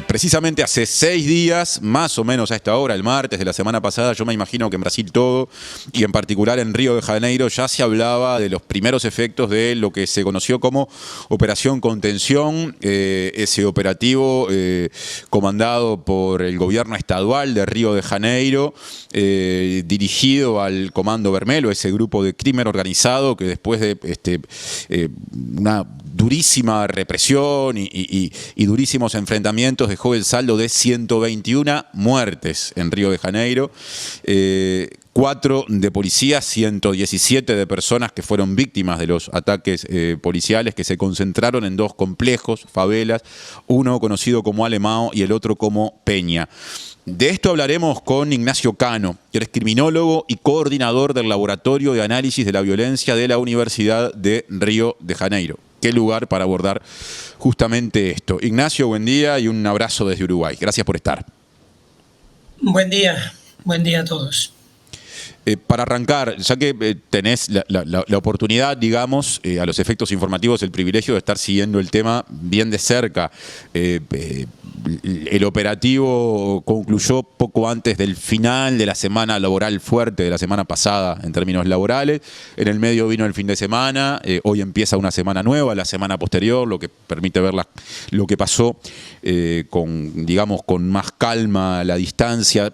precisamente hace 6 días, más o menos a esta hora, el martes de la semana pasada, yo me imagino que en Brasil todo, y en particular en Río de Janeiro, ya se hablaba de los primeros efectos de lo que se conoció como Operación Contención, ese operativo comandado por el gobierno estadual de Río de Janeiro, dirigido al Comando Vermelho, ese grupo de crimen organizado que después de una durísima represión y durísimos enfrentamientos dejó el saldo de 121 muertes en Río de Janeiro, 4 de policías, 117 de personas que fueron víctimas de los ataques policiales que se concentraron en 2 complejos, favelas, uno conocido como Alemão y el otro como Peña. De esto hablaremos con Ignacio Cano, que es criminólogo y coordinador del Laboratorio de Análisis de la Violencia de la Universidad de Río de Janeiro. Qué lugar para abordar justamente esto. Ignacio, buen día y un abrazo desde Uruguay. Gracias por estar. Buen día a todos. Para arrancar, ya que tenés la oportunidad, digamos, a los efectos informativos, el privilegio de estar siguiendo el tema bien de cerca. El operativo concluyó poco antes del final de la semana laboral fuerte de la semana pasada en términos laborales. En el medio vino el fin de semana, hoy empieza una semana nueva, la semana posterior, lo que permite ver lo que pasó con más calma a la distancia.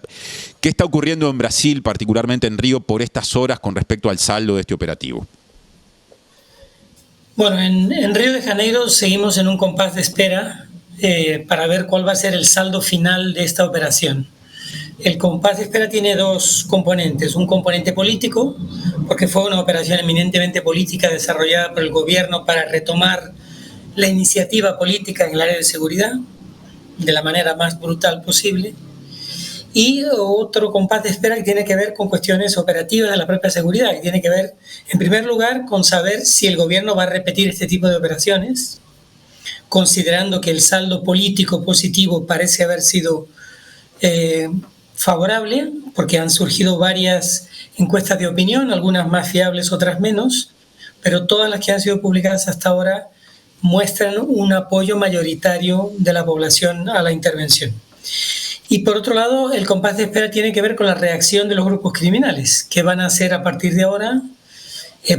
¿Qué está ocurriendo en Brasil, particularmente en Río, por estas horas con respecto al saldo de este operativo? Bueno, en Río de Janeiro seguimos en un compás de espera para ver cuál va a ser el saldo final de esta operación. El compás de espera tiene 2 componentes. Un componente político, porque fue una operación eminentemente política desarrollada por el gobierno para retomar la iniciativa política en el área de seguridad de la manera más brutal posible. Y otro compás de espera que tiene que ver con cuestiones operativas de la propia seguridad, que tiene que ver, en primer lugar, con saber si el gobierno va a repetir este tipo de operaciones, considerando que el saldo político positivo parece haber sido favorable, porque han surgido varias encuestas de opinión, algunas más fiables, otras menos, pero todas las que han sido publicadas hasta ahora muestran un apoyo mayoritario de la población a la intervención. Y por otro lado, el compás de espera tiene que ver con la reacción de los grupos criminales. ¿Qué van a hacer a partir de ahora?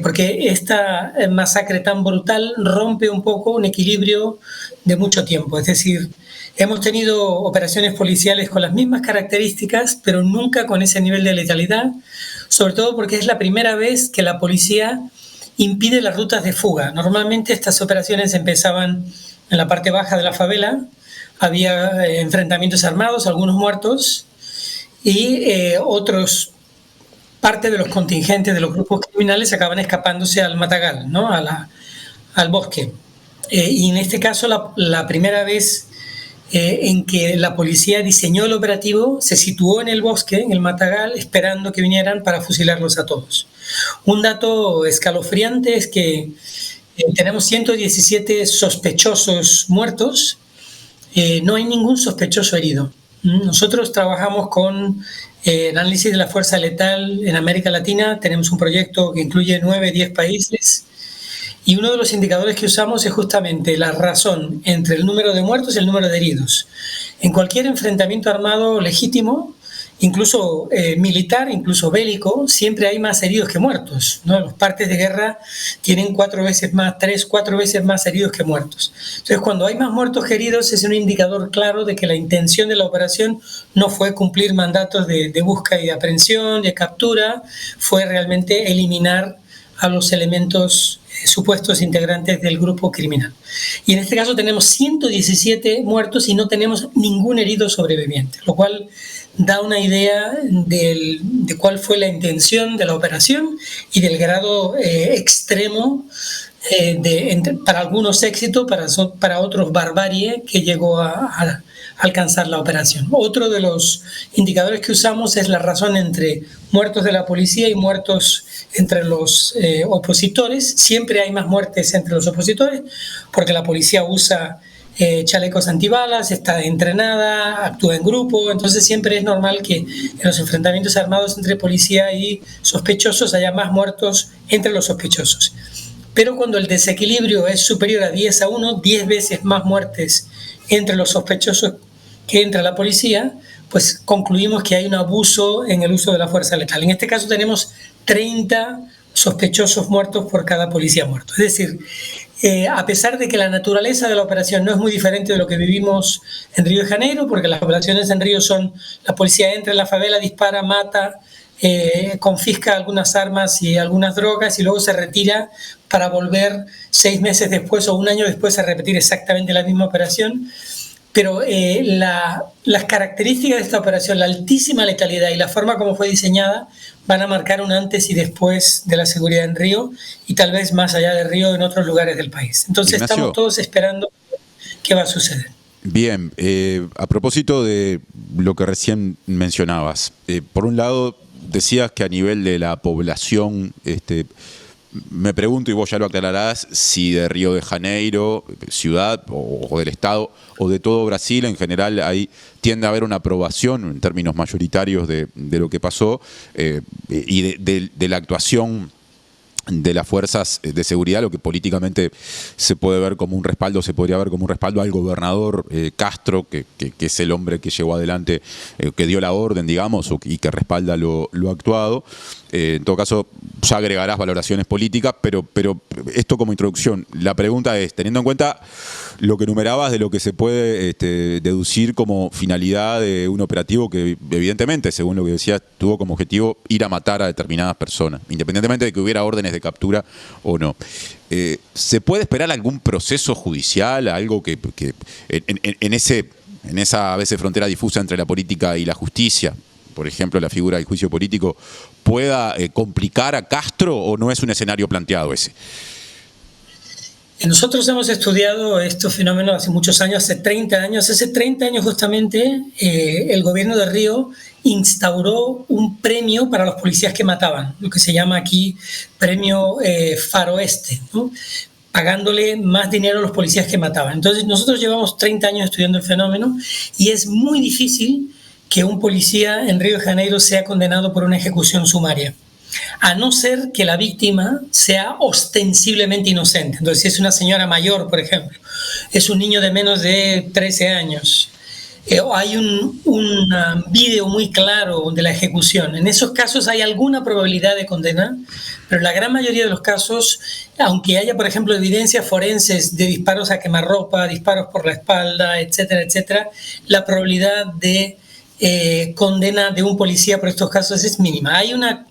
Porque esta masacre tan brutal rompe un poco un equilibrio de mucho tiempo. Es decir, hemos tenido operaciones policiales con las mismas características, pero nunca con ese nivel de letalidad, sobre todo porque es la primera vez que la policía impide las rutas de fuga. Normalmente estas operaciones empezaban en la parte baja de la favela, había enfrentamientos armados, algunos muertos, y otros, parte de los contingentes de los grupos criminales acaban escapándose al matagal, ¿no? al bosque. Y en este caso, la primera vez en que la policía diseñó el operativo, se situó en el bosque, en el matagal, esperando que vinieran para fusilarlos a todos. Un dato escalofriante es que tenemos 117 sospechosos muertos. No hay ningún sospechoso herido. Nosotros trabajamos con el análisis de la fuerza letal en América Latina. Tenemos un proyecto que incluye 9-10 países y uno de los indicadores que usamos es justamente la razón entre el número de muertos y el número de heridos. En cualquier enfrentamiento armado legítimo, incluso militar, incluso bélico, siempre hay más heridos que muertos, ¿no? Los partes de guerra tienen 4 veces más, 3-4 veces más heridos que muertos. Entonces, cuando hay más muertos que heridos, es un indicador claro de que la intención de la operación no fue cumplir mandatos de búsqueda y de aprehensión, de captura, fue realmente eliminar a los elementos supuestos integrantes del grupo criminal. Y en este caso tenemos 117 muertos y no tenemos ningún herido sobreviviente, lo cual da una idea de cuál fue la intención de la operación y del grado extremo para algunos éxito, para otros barbarie que llegó a alcanzar la operación. Otro de los indicadores que usamos es la razón entre muertos de la policía y muertos entre los opositores. Siempre hay más muertes entre los opositores porque la policía usa chalecos antibalas, está entrenada, actúa en grupo, entonces siempre es normal que en los enfrentamientos armados entre policía y sospechosos haya más muertos entre los sospechosos. Pero cuando el desequilibrio es superior a 10-1, 10 veces más muertes entre los sospechosos que entra la policía, pues concluimos que hay un abuso en el uso de la fuerza letal. En este caso tenemos 30 sospechosos muertos por cada policía muerto. Es decir, a pesar de que la naturaleza de la operación no es muy diferente de lo que vivimos en Río de Janeiro, porque las operaciones en Río son, la policía entra en la favela, dispara, mata, confisca algunas armas y algunas drogas y luego se retira para volver 6 meses después o un año después a repetir exactamente la misma operación. Pero las características de esta operación, la altísima letalidad y la forma como fue diseñada, van a marcar un antes y después de la seguridad en Río y tal vez más allá de Río en otros lugares del país. Entonces Ignacio, estamos todos esperando qué va a suceder. Bien, a propósito de lo que recién mencionabas, por un lado decías que a nivel de la población, me pregunto, y vos ya lo aclararás, si de Río de Janeiro, ciudad o del Estado, o de todo Brasil en general, ahí tiende a haber una aprobación en términos mayoritarios de lo que pasó y de la actuación de las fuerzas de seguridad, lo que políticamente se puede ver como un respaldo, se podría ver como un respaldo al gobernador Castro, que es el hombre que llevó adelante, que dio la orden, digamos, y que respalda lo actuado. En todo caso, ya agregarás valoraciones políticas, pero esto como introducción. La pregunta es, teniendo en cuenta lo que enumerabas de lo que se puede deducir como finalidad de un operativo que evidentemente, según lo que decías, tuvo como objetivo ir a matar a determinadas personas, independientemente de que hubiera órdenes de captura o no. ¿Se puede esperar algún proceso judicial, algo que en esa a veces frontera difusa entre la política y la justicia, por ejemplo la figura del juicio político, pueda complicar a Castro, o no es un escenario planteado ese? Nosotros hemos estudiado estos fenómenos hace muchos años, hace 30 años. Hace 30 años justamente el gobierno de Río instauró un premio para los policías que mataban, lo que se llama aquí premio Faroeste, ¿no? Pagándole más dinero a los policías que mataban. Entonces nosotros llevamos 30 años estudiando el fenómeno y es muy difícil que un policía en Río de Janeiro sea condenado por una ejecución sumaria, a no ser que la víctima sea ostensiblemente inocente. Entonces, si es una señora mayor, por ejemplo, es un niño de menos de 13 años, hay un video muy claro de la ejecución. En esos casos hay alguna probabilidad de condena, pero en la gran mayoría de los casos, aunque haya, por ejemplo, evidencias forenses de disparos a quemarropa, disparos por la espalda, etcétera, etcétera, la probabilidad de condena de un policía por estos casos es mínima. Hay una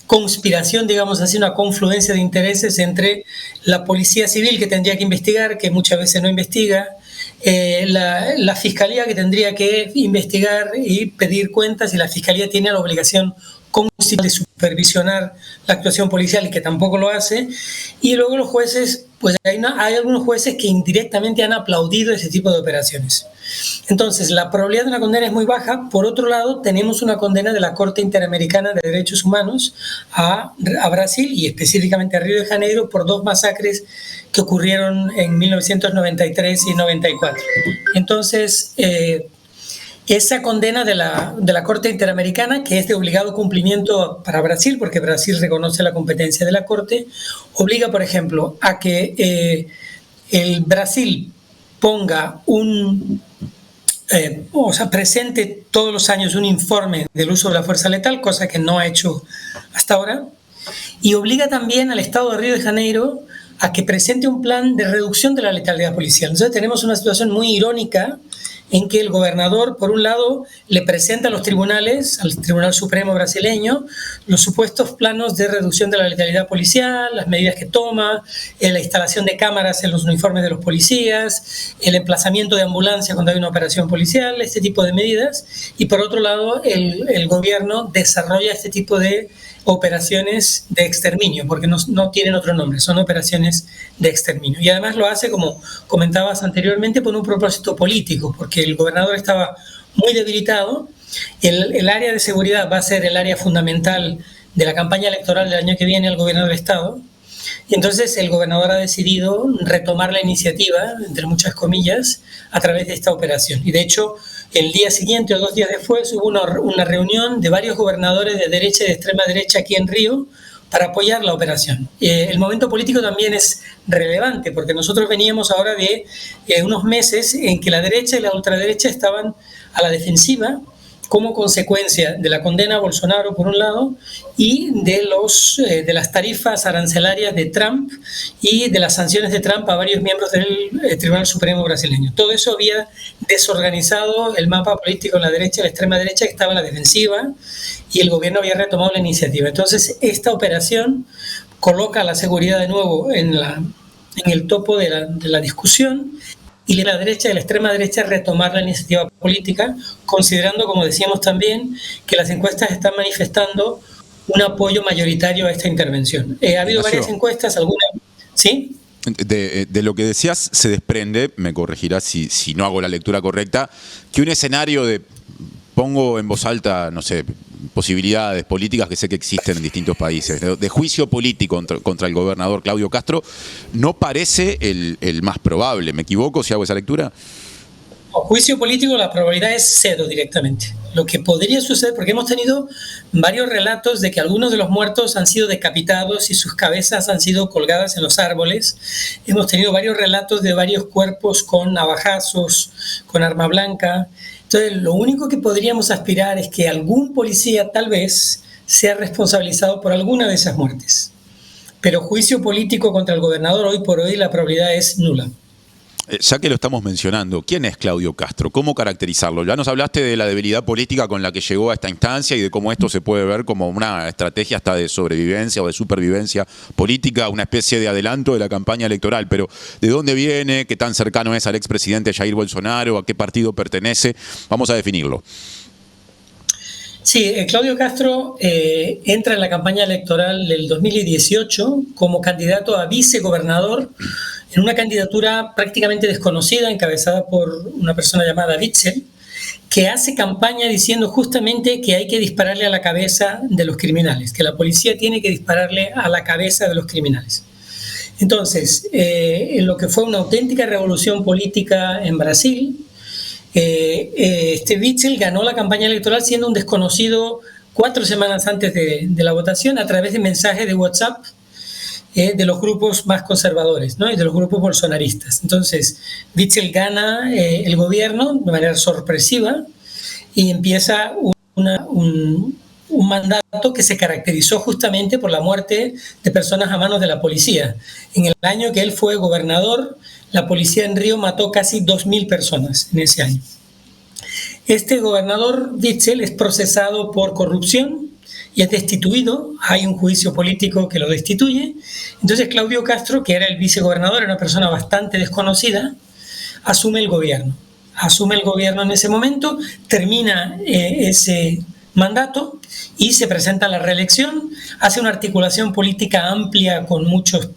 conspiración, digamos así, una confluencia de intereses entre la policía civil, que tendría que investigar, que muchas veces no investiga, la fiscalía, que tendría que investigar y pedir cuentas, y la fiscalía tiene la obligación constitucional de supervisionar la actuación policial y que tampoco lo hace, y luego los jueces, pues hay algunos jueces que indirectamente han aplaudido ese tipo de operaciones. Entonces, la probabilidad de una condena es muy baja. Por otro lado, tenemos una condena de la Corte Interamericana de Derechos Humanos a Brasil y específicamente a Río de Janeiro por 2 masacres que ocurrieron en 1993 y 94. Entonces, esa condena de la Corte Interamericana, que es de obligado cumplimiento para Brasil, porque Brasil reconoce la competencia de la Corte, obliga, por ejemplo, a que el Brasil ponga presente todos los años un informe del uso de la fuerza letal, cosa que no ha hecho hasta ahora, y obliga también al Estado de Río de Janeiro a que presente un plan de reducción de la letalidad policial. Entonces tenemos una situación muy irónica en que el gobernador, por un lado, le presenta a los tribunales, al Tribunal Supremo brasileño, los supuestos planos de reducción de la letalidad policial, las medidas que toma, la instalación de cámaras en los uniformes de los policías, el emplazamiento de ambulancia cuando hay una operación policial, este tipo de medidas. Y por otro lado, el gobierno desarrolla este tipo de operaciones de exterminio, porque no tienen otro nombre, son operaciones de exterminio. Y además lo hace, como comentabas anteriormente, por un propósito político, porque el gobernador estaba muy debilitado. El área de seguridad va a ser el área fundamental de la campaña electoral del año que viene al gobierno del Estado. Y entonces el gobernador ha decidido retomar la iniciativa, entre muchas comillas, a través de esta operación. Y de hecho, el día siguiente o 2 días después hubo una reunión de varios gobernadores de derecha y de extrema derecha aquí en Río para apoyar la operación. El momento político también es relevante, porque nosotros veníamos ahora de unos meses en que la derecha y la ultraderecha estaban a la defensiva como consecuencia de la condena a Bolsonaro, por un lado, y de las tarifas arancelarias de Trump y de las sanciones de Trump a varios miembros del Tribunal Supremo brasileño. Todo eso había desorganizado el mapa político en la derecha, la extrema derecha, que estaba en la defensiva, y el gobierno había retomado la iniciativa. Entonces, esta operación coloca la seguridad de nuevo en el topo de la discusión, y la derecha y la extrema derecha retomar la iniciativa política, considerando, como decíamos también, que las encuestas están manifestando un apoyo mayoritario a esta intervención. Ha habido varias encuestas, algunas... ¿Sí? De lo que decías se desprende, me corregirás si no hago la lectura correcta, que un escenario de, pongo en voz alta, no sé, posibilidades políticas que sé que existen en distintos países, de juicio político contra el gobernador Claudio Castro, no parece el más probable. ¿Me equivoco si hago esa lectura? O juicio político, la probabilidad es cero directamente. Lo que podría suceder, porque hemos tenido varios relatos de que algunos de los muertos han sido decapitados y sus cabezas han sido colgadas en los árboles. Hemos tenido varios relatos de varios cuerpos con navajazos, con arma blanca. Entonces, lo único que podríamos aspirar es que algún policía tal vez sea responsabilizado por alguna de esas muertes. Pero juicio político contra el gobernador, hoy por hoy, la probabilidad es nula. Ya que lo estamos mencionando, ¿quién es Claudio Castro? ¿Cómo caracterizarlo? Ya nos hablaste de la debilidad política con la que llegó a esta instancia y de cómo esto se puede ver como una estrategia hasta de sobrevivencia o de supervivencia política, una especie de adelanto de la campaña electoral. Pero ¿de dónde viene? ¿Qué tan cercano es al expresidente Jair Bolsonaro? ¿A qué partido pertenece? Vamos a definirlo. Sí, Claudio Castro entra en la campaña electoral del 2018 como candidato a vicegobernador en una candidatura prácticamente desconocida, encabezada por una persona llamada Witzel, que hace campaña diciendo justamente que hay que dispararle a la cabeza de los criminales, que la policía tiene que dispararle a la cabeza de los criminales. Entonces, en lo que fue una auténtica revolución política en Brasil, Witzel ganó la campaña electoral siendo un desconocido 4 semanas antes de la votación a través de mensajes de WhatsApp de los grupos más conservadores, ¿no? Y de los grupos bolsonaristas. Entonces, Witzel gana el gobierno de manera sorpresiva y empieza un mandato que se caracterizó justamente por la muerte de personas a manos de la policía. En el año que él fue gobernador, la policía en Río mató casi 2.000 personas en ese año. Este gobernador Witzel es procesado por corrupción y es destituido. Hay un juicio político que lo destituye. Entonces Claudio Castro, que era el vicegobernador, era una persona bastante desconocida, asume el gobierno. Asume el gobierno en ese momento, termina ese mandato y se presenta a la reelección, hace una articulación política amplia con muchos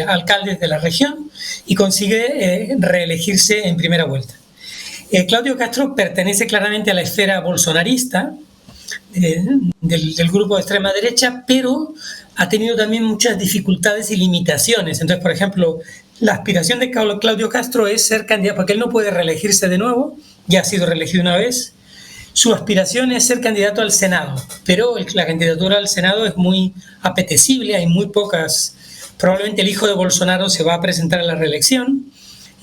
alcaldes de la región y consigue reelegirse en primera vuelta. Claudio Castro pertenece claramente a la esfera bolsonarista del grupo de extrema derecha, pero ha tenido también muchas dificultades y limitaciones. Entonces, por ejemplo, la aspiración de Claudio Castro es ser candidato, porque él no puede reelegirse de nuevo, ya ha sido reelegido una vez. Su aspiración es ser candidato al Senado, pero la candidatura al Senado es muy apetecible, hay muy pocas. Probablemente el hijo de Bolsonaro se va a presentar a la reelección.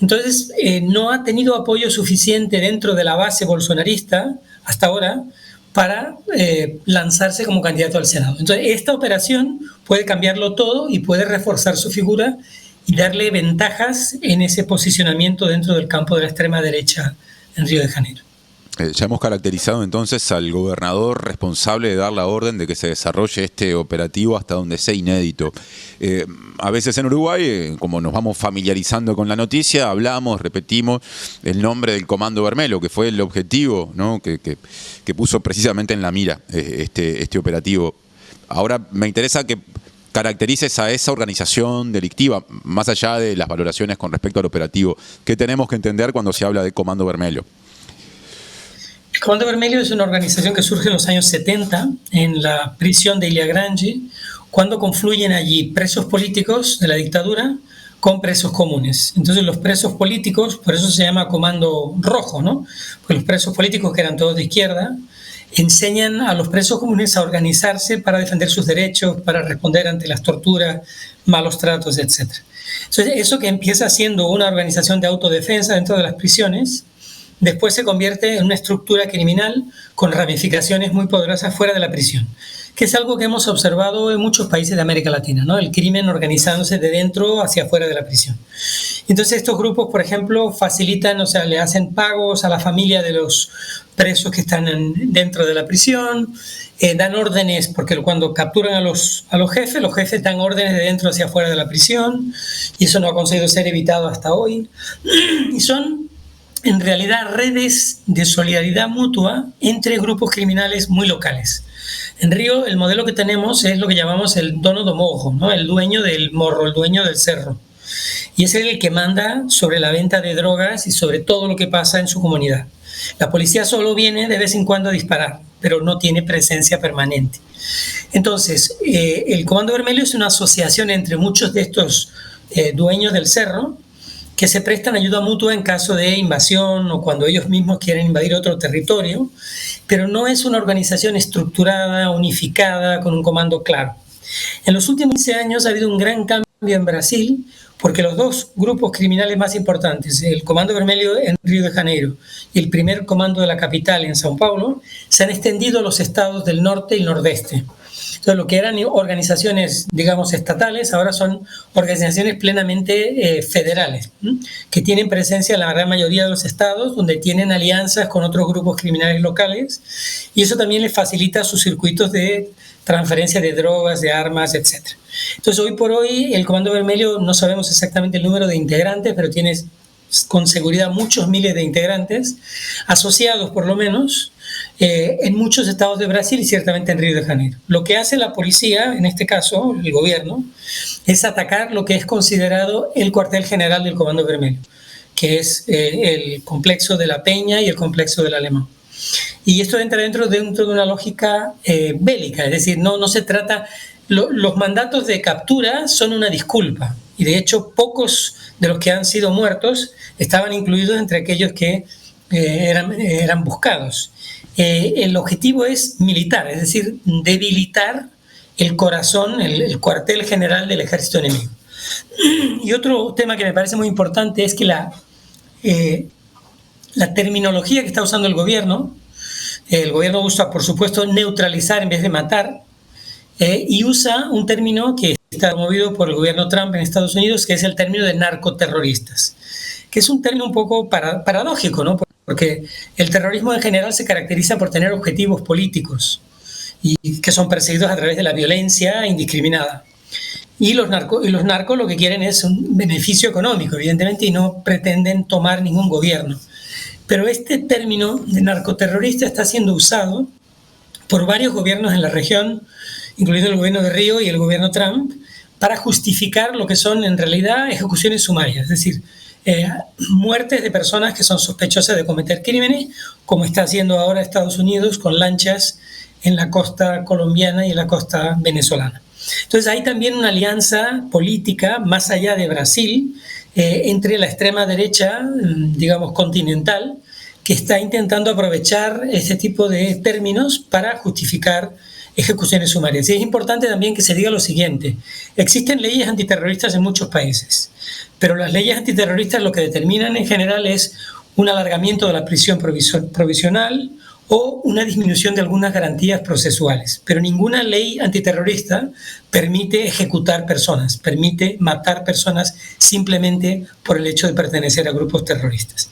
Entonces, no ha tenido apoyo suficiente dentro de la base bolsonarista hasta ahora para lanzarse como candidato al Senado. Entonces, esta operación puede cambiarlo todo y puede reforzar su figura y darle ventajas en ese posicionamiento dentro del campo de la extrema derecha en Río de Janeiro. Ya hemos caracterizado entonces al gobernador responsable de dar la orden de que se desarrolle este operativo hasta donde sea inédito. A veces en Uruguay, como nos vamos familiarizando con la noticia, hablamos, repetimos el nombre del Comando Vermelho, que fue el objetivo, ¿no? que puso precisamente en la mira este operativo. Ahora me interesa que caracterices a esa organización delictiva, más allá de las valoraciones con respecto al operativo. ¿Qué tenemos que entender cuando se habla de Comando Vermelho? El Comando Vermelho es una organización que surge en los años 70 en la prisión de Ilha Grande, cuando confluyen allí presos políticos de la dictadura con presos comunes. Entonces los presos políticos, por eso se llama Comando Rojo, ¿no? Porque los presos políticos, que eran todos de izquierda, enseñan a los presos comunes a organizarse para defender sus derechos, para responder ante las torturas, malos tratos, etc. Entonces eso, que empieza siendo una organización de autodefensa dentro de las prisiones, después se convierte en una estructura criminal con ramificaciones muy poderosas fuera de la prisión, que es algo que hemos observado en muchos países de América Latina, ¿no? El crimen organizándose de dentro hacia afuera de la prisión. Entonces estos grupos, por ejemplo, facilitan, o sea, le hacen pagos a la familia de los presos que están dentro de la prisión, dan órdenes, porque cuando capturan a los jefes dan órdenes de dentro hacia afuera de la prisión, y eso no ha conseguido ser evitado hasta hoy. Y son en realidad redes de solidaridad mutua entre grupos criminales muy locales. En Río el modelo que tenemos es lo que llamamos el dono do morro, ¿no? El dueño del morro, el dueño del cerro. Y es el que manda sobre la venta de drogas y sobre todo lo que pasa en su comunidad. La policía solo viene de vez en cuando a disparar, pero no tiene presencia permanente. Entonces, el Comando Vermelho es una asociación entre muchos de estos dueños del cerro que se prestan ayuda mutua en caso de invasión o cuando ellos mismos quieren invadir otro territorio, pero no es una organización estructurada, unificada, con un comando claro. En los últimos 15 años ha habido un gran cambio en Brasil, porque los dos grupos criminales más importantes, el Comando Vermelho en Río de Janeiro y el primer comando de la capital en São Paulo, se han extendido a los estados del norte y nordeste. Entonces, lo que eran organizaciones, digamos, estatales, ahora son organizaciones plenamente federales, que tienen presencia en la gran mayoría de los estados, donde tienen alianzas con otros grupos criminales locales, y eso también les facilita sus circuitos de transferencia de drogas, de armas, etc. Entonces, hoy por hoy, el Comando Vermelho, no sabemos exactamente el número de integrantes, pero tiene con seguridad muchos miles de integrantes, asociados por lo menos, en muchos estados de Brasil y ciertamente en Río de Janeiro. Lo que hace la policía, en este caso el gobierno, es atacar lo que es considerado el cuartel general del Comando Vermelho, que es el complejo de La Peña y el complejo del Alemán. Y esto entra dentro de una lógica bélica, es decir, no se trata... Los mandatos de captura son una disculpa, y de hecho pocos de los que han sido muertos estaban incluidos entre aquellos que eran buscados. El objetivo es militar, es decir, debilitar el corazón, el cuartel general del ejército enemigo. Y otro tema que me parece muy importante es que la terminología que está usando el gobierno usa, por supuesto, neutralizar en vez de matar, y usa un término que está promovido por el gobierno Trump en Estados Unidos, que es el término de narcoterroristas, que es un término un poco paradójico, ¿no? Porque el terrorismo en general se caracteriza por tener objetivos políticos y que son perseguidos a través de la violencia indiscriminada. Y los narcos lo que quieren es un beneficio económico, evidentemente, y no pretenden tomar ningún gobierno. Pero este término de narcoterrorista está siendo usado por varios gobiernos en la región, incluido el gobierno de Río y el gobierno Trump, para justificar lo que son en realidad ejecuciones sumarias, es decir, muertes de personas que son sospechosas de cometer crímenes, como está haciendo ahora Estados Unidos con lanchas en la costa colombiana y en la costa venezolana. Entonces hay también una alianza política más allá de Brasil entre la extrema derecha, digamos, continental, que está intentando aprovechar este tipo de términos para justificar ejecuciones sumarias. Y es importante también que se diga lo siguiente: existen leyes antiterroristas en muchos países, pero las leyes antiterroristas lo que determinan en general es un alargamiento de la prisión provisional o una disminución de algunas garantías procesuales. Pero ninguna ley antiterrorista permite ejecutar personas, permite matar personas simplemente por el hecho de pertenecer a grupos terroristas.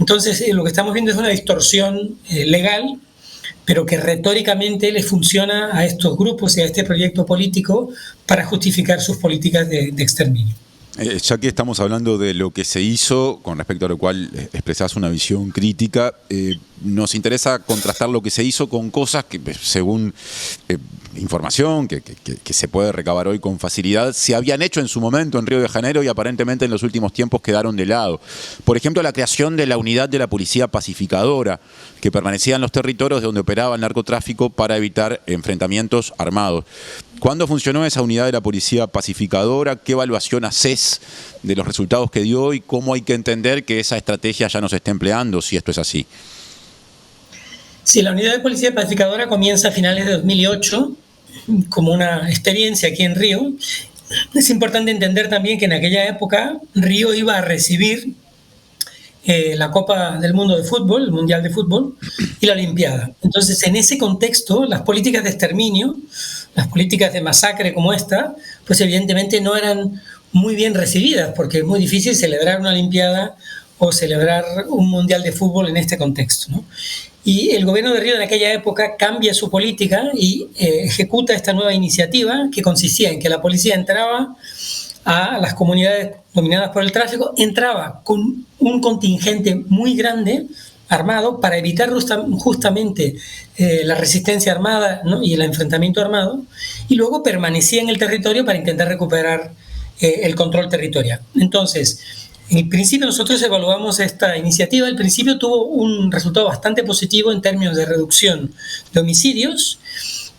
Entonces, lo que estamos viendo es una distorsión legal, pero que retóricamente le funciona a estos grupos y a este proyecto político para justificar sus políticas de exterminio. Ya que estamos hablando de lo que se hizo, con respecto a lo cual expresás una visión crítica, nos interesa contrastar lo que se hizo con cosas que, según información que se puede recabar hoy con facilidad, se habían hecho en su momento en Río de Janeiro y aparentemente en los últimos tiempos quedaron de lado. Por ejemplo, la creación de la unidad de la policía pacificadora, que permanecía en los territorios donde operaba el narcotráfico para evitar enfrentamientos armados. ¿Cuándo funcionó esa unidad de la policía pacificadora? ¿Qué evaluación haces de los resultados que dio y cómo hay que entender que esa estrategia ya no se está empleando, si esto es así? Sí, la unidad de policía pacificadora comienza a finales de 2008 como una experiencia aquí en Río. Es importante entender también que en aquella época Río iba a recibir la Copa del Mundo de Fútbol, el Mundial de Fútbol, y la Olimpiada. Entonces, en ese contexto, las políticas de exterminio, las políticas de masacre como esta, pues evidentemente no eran muy bien recibidas, porque es muy difícil celebrar una Olimpiada o celebrar un Mundial de Fútbol en este contexto, ¿no? Y el gobierno de Río en aquella época cambia su política y ejecuta esta nueva iniciativa que consistía en que la policía entraba a las comunidades dominadas por el tráfico, entraba con un contingente muy grande armado para evitar justamente la resistencia armada, ¿no? Y el enfrentamiento armado, y luego permanecía en el territorio para intentar recuperar el control territorial. Entonces, en principio nosotros evaluamos esta iniciativa. Al principio tuvo un resultado bastante positivo en términos de reducción de homicidios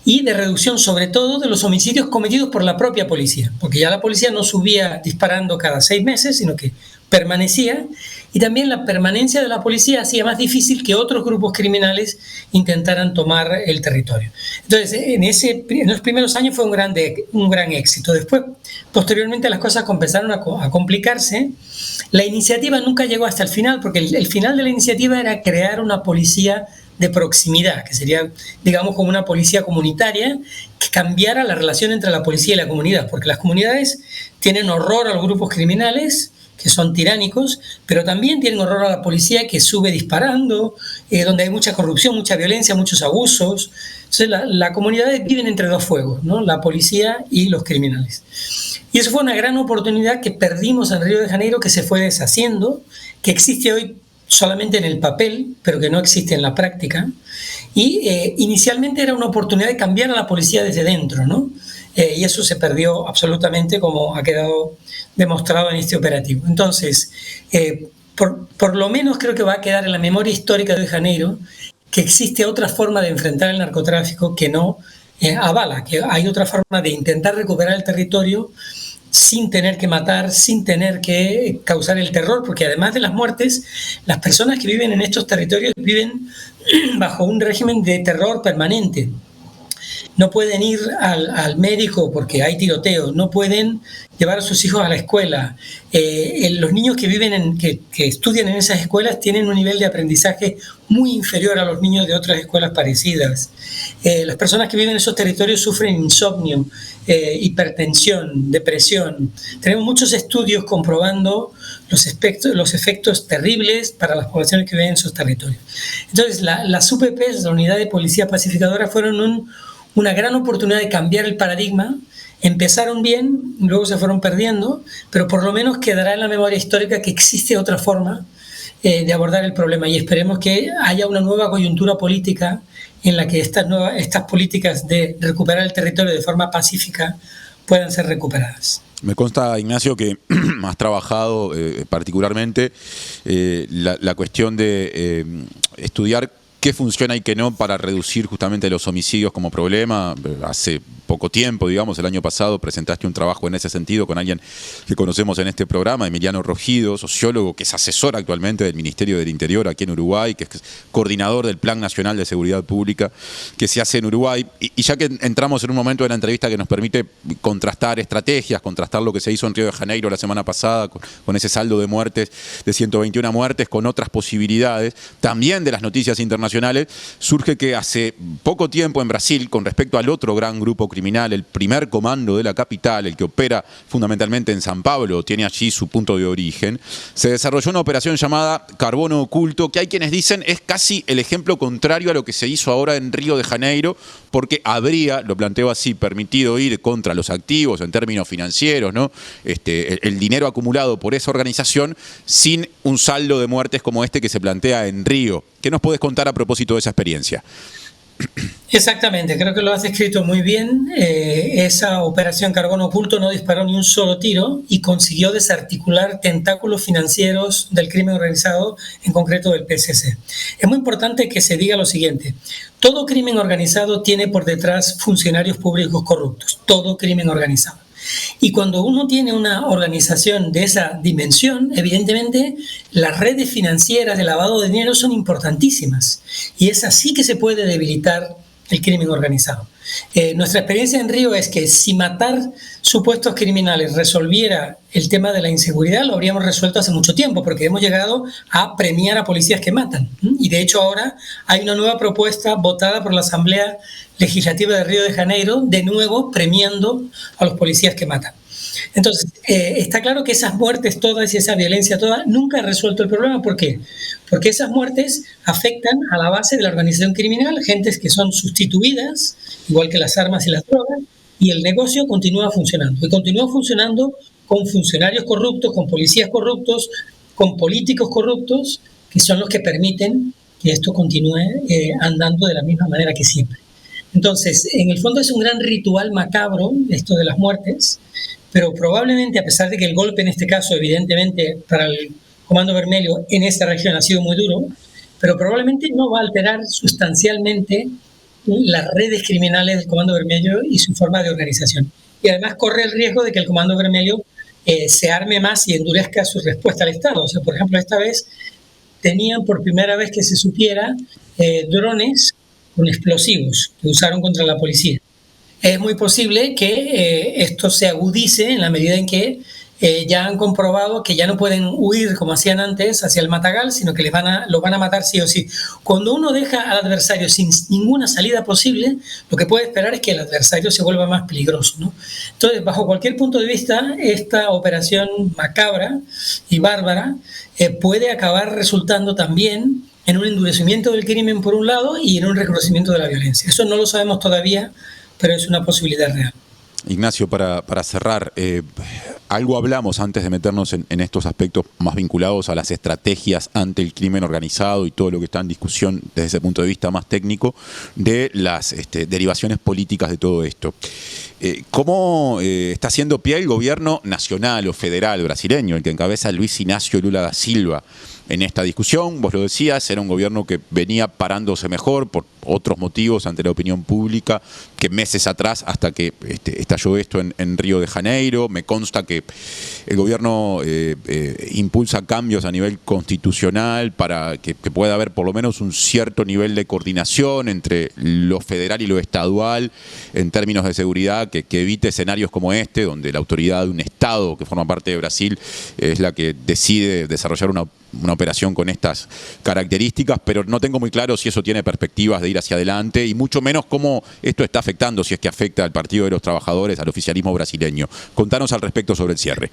y de reducción sobre todo de los homicidios cometidos por la propia policía, porque ya la policía no subía disparando cada 6 meses, sino que permanecía, y también la permanencia de la policía hacía más difícil que otros grupos criminales intentaran tomar el territorio. Entonces, en los primeros años fue un gran éxito. Después, posteriormente, las cosas empezaron a complicarse. La iniciativa nunca llegó hasta el final, porque el final de la iniciativa era crear una policía de proximidad, que sería, digamos, como una policía comunitaria que cambiara la relación entre la policía y la comunidad, porque las comunidades tienen horror a los grupos criminales, que son tiránicos, pero también tienen horror a la policía que sube disparando, donde hay mucha corrupción, mucha violencia, muchos abusos. Entonces, las comunidades viven entre dos fuegos, ¿no? La policía y los criminales. Y eso fue una gran oportunidad que perdimos en Río de Janeiro, que se fue deshaciendo, que existe hoy solamente en el papel, pero que no existe en la práctica. Y inicialmente era una oportunidad de cambiar a la policía desde dentro, ¿no? Y eso se perdió absolutamente, como ha quedado demostrado en este operativo. Entonces, por lo menos creo que va a quedar en la memoria histórica de Janeiro que existe otra forma de enfrentar el narcotráfico que no avala, que hay otra forma de intentar recuperar el territorio sin tener que matar, sin tener que causar el terror, porque además de las muertes, las personas que viven en estos territorios viven bajo un régimen de terror permanente. No pueden ir al médico porque hay tiroteos, no pueden llevar a sus hijos a la escuela. Los niños que viven que estudian en esas escuelas tienen un nivel de aprendizaje muy inferior a los niños de otras escuelas parecidas. Las personas que viven en esos territorios sufren insomnio, hipertensión, depresión. Tenemos muchos estudios comprobando los efectos terribles para las poblaciones que viven en esos territorios. Entonces, las UPPs, la Unidad de Policía Pacificadora, fueron una gran oportunidad de cambiar el paradigma. Empezaron bien, luego se fueron perdiendo, pero por lo menos quedará en la memoria histórica que existe otra forma de abordar el problema, y esperemos que haya una nueva coyuntura política en la que estas políticas de recuperar el territorio de forma pacífica puedan ser recuperadas. Me consta, Ignacio, que has trabajado particularmente la cuestión de estudiar qué funciona y qué no para reducir justamente los homicidios como problema. Hace poco tiempo, digamos, el año pasado, presentaste un trabajo en ese sentido con alguien que conocemos en este programa, Emiliano Rogido, sociólogo que es asesor actualmente del Ministerio del Interior aquí en Uruguay, que es coordinador del Plan Nacional de Seguridad Pública que se hace en Uruguay. Y ya que entramos en un momento de la entrevista que nos permite contrastar estrategias, contrastar lo que se hizo en Río de Janeiro la semana pasada con ese saldo de muertes, de 121 muertes, con otras posibilidades, también de las noticias internacionales, surge que hace poco tiempo en Brasil, con respecto al otro gran grupo criminal, el primer comando de la capital, el que opera fundamentalmente en San Pablo, tiene allí su punto de origen, se desarrolló una operación llamada Carbono Oculto, que hay quienes dicen es casi el ejemplo contrario a lo que se hizo ahora en Río de Janeiro, porque habría, lo planteo así, permitido ir contra los activos en términos financieros, ¿no? El dinero acumulado por esa organización sin un saldo de muertes como este que se plantea en Río. ¿Qué nos puedes contar a propósito de esa experiencia? Exactamente, creo que lo has descrito muy bien. Esa operación Carbono Oculto no disparó ni un solo tiro y consiguió desarticular tentáculos financieros del crimen organizado, en concreto del PCC. Es muy importante que se diga lo siguiente: todo crimen organizado tiene por detrás funcionarios públicos corruptos, todo crimen organizado. Y cuando uno tiene una organización de esa dimensión, evidentemente las redes financieras de lavado de dinero son importantísimas, y es así que se puede debilitar el crimen organizado. Nuestra experiencia en Río es que si matar supuestos criminales resolviera el tema de la inseguridad, lo habríamos resuelto hace mucho tiempo, porque hemos llegado a premiar a policías que matan. Y de hecho ahora hay una nueva propuesta votada por la Asamblea Legislativa de Río de Janeiro, de nuevo premiando a los policías que matan. Entonces, está claro que esas muertes todas y esa violencia toda nunca ha resuelto el problema. ¿Por qué? Porque esas muertes afectan a la base de la organización criminal, gentes que son sustituidas, igual que las armas y las drogas, y el negocio continúa funcionando. Y continúa funcionando con funcionarios corruptos, con policías corruptos, con políticos corruptos, que son los que permiten que esto continúe andando de la misma manera que siempre. Entonces, en el fondo es un gran ritual macabro esto de las muertes, pero probablemente, a pesar de que el golpe en este caso, evidentemente, para el Comando Vermelho en esta región ha sido muy duro, pero probablemente no va a alterar sustancialmente las redes criminales del Comando Vermelho y su forma de organización. Y además corre el riesgo de que el Comando Vermelho se arme más y endurezca su respuesta al Estado. O sea, por ejemplo, esta vez tenían por primera vez que se supiera drones con explosivos que usaron contra la policía. Es muy posible que esto se agudice en la medida en que ya han comprobado que ya no pueden huir como hacían antes hacia el matagal, sino que lo van a matar sí o sí. Cuando uno deja al adversario sin ninguna salida posible, lo que puede esperar es que el adversario se vuelva más peligroso, ¿no? Entonces, bajo cualquier punto de vista, esta operación macabra y bárbara puede acabar resultando también en un endurecimiento del crimen por un lado y en un reconocimiento de la violencia. Eso no lo sabemos todavía, pero es una posibilidad real. Ignacio, para cerrar, algo hablamos antes de meternos en estos aspectos más vinculados a las estrategias ante el crimen organizado y todo lo que está en discusión desde ese punto de vista más técnico de las derivaciones políticas de todo esto. ¿Cómo está haciendo pie el gobierno nacional o federal brasileño, el que encabeza Luis Inácio Lula da Silva, en esta discusión? Vos lo decías, era un gobierno que venía parándose mejor por otros motivos ante la opinión pública que meses atrás, hasta que estalló esto en Río de Janeiro. Me consta que el gobierno impulsa cambios a nivel constitucional para que pueda haber por lo menos un cierto nivel de coordinación entre lo federal y lo estadual en términos de seguridad, que evite escenarios como este, donde la autoridad de un Estado que forma parte de Brasil es la que decide desarrollar una operación con estas características, pero no tengo muy claro si eso tiene perspectivas de ir hacia adelante y mucho menos cómo esto está afectando, si es que afecta al Partido de los Trabajadores, al oficialismo brasileño. Contanos al respecto sobre el cierre.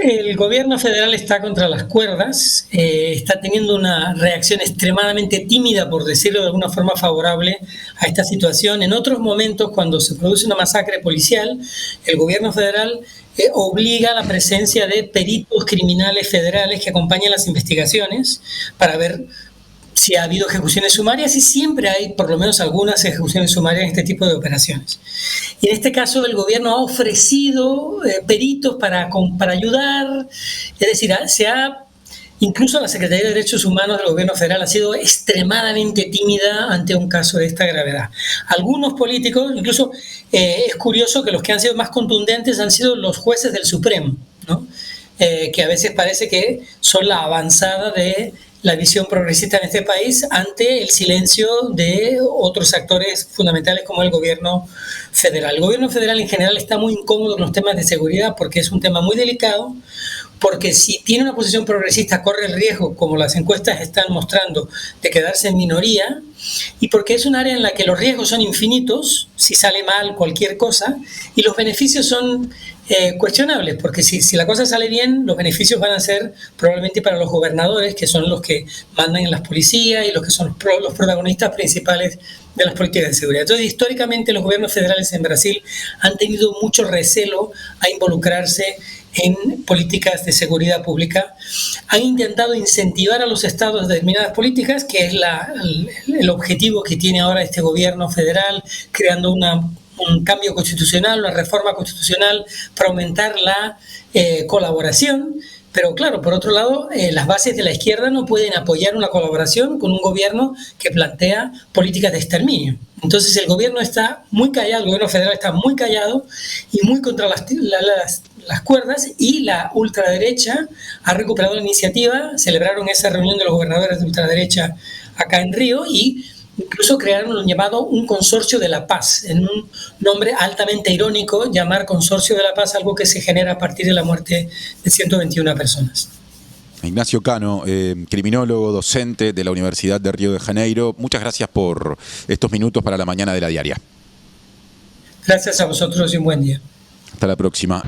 El gobierno federal está contra las cuerdas, está teniendo una reacción extremadamente tímida, por decirlo de alguna forma, favorable a esta situación. En otros momentos, cuando se produce una masacre policial, el gobierno federal obliga a la presencia de peritos criminales federales que acompañan las investigaciones para ver si ha habido ejecuciones sumarias, y siempre hay por lo menos algunas ejecuciones sumarias en este tipo de operaciones. Y en este caso el gobierno ha ofrecido peritos para ayudar, es decir, incluso la Secretaría de Derechos Humanos del gobierno federal ha sido extremadamente tímida ante un caso de esta gravedad. Algunos políticos, incluso es curioso que los que han sido más contundentes han sido los jueces del Supremo, ¿no? Que a veces parece que son la avanzada de la visión progresista en este país ante el silencio de otros actores fundamentales como el gobierno federal. El gobierno federal en general está muy incómodo con los temas de seguridad porque es un tema muy delicado, porque si tiene una posición progresista corre el riesgo, como las encuestas están mostrando, de quedarse en minoría, y porque es un área en la que los riesgos son infinitos, si sale mal cualquier cosa, y los beneficios son cuestionables, porque si la cosa sale bien, los beneficios van a ser probablemente para los gobernadores, que son los que mandan en las policías y los que son los protagonistas principales de las políticas de seguridad. Entonces, históricamente los gobiernos federales en Brasil han tenido mucho recelo a involucrarse en políticas de seguridad pública. Han intentado incentivar a los estados determinadas políticas, que es el objetivo que tiene ahora este gobierno federal, creando un cambio constitucional, una reforma constitucional para aumentar la colaboración. Pero claro, por otro lado, las bases de la izquierda no pueden apoyar una colaboración con un gobierno que plantea políticas de exterminio. Entonces el gobierno está muy callado, el gobierno federal está muy callado y muy contra las cuerdas, y la ultraderecha ha recuperado la iniciativa. Celebraron esa reunión de los gobernadores de ultraderecha acá en Río y Incluso crearon lo llamado un consorcio de la paz, en un nombre altamente irónico, llamar consorcio de la paz algo que se genera a partir de la muerte de 121 personas. Ignacio Cano, criminólogo, docente de la Universidad de Río de Janeiro, muchas gracias por estos minutos para la mañana de la diaria. Gracias a vosotros y un buen día. Hasta la próxima.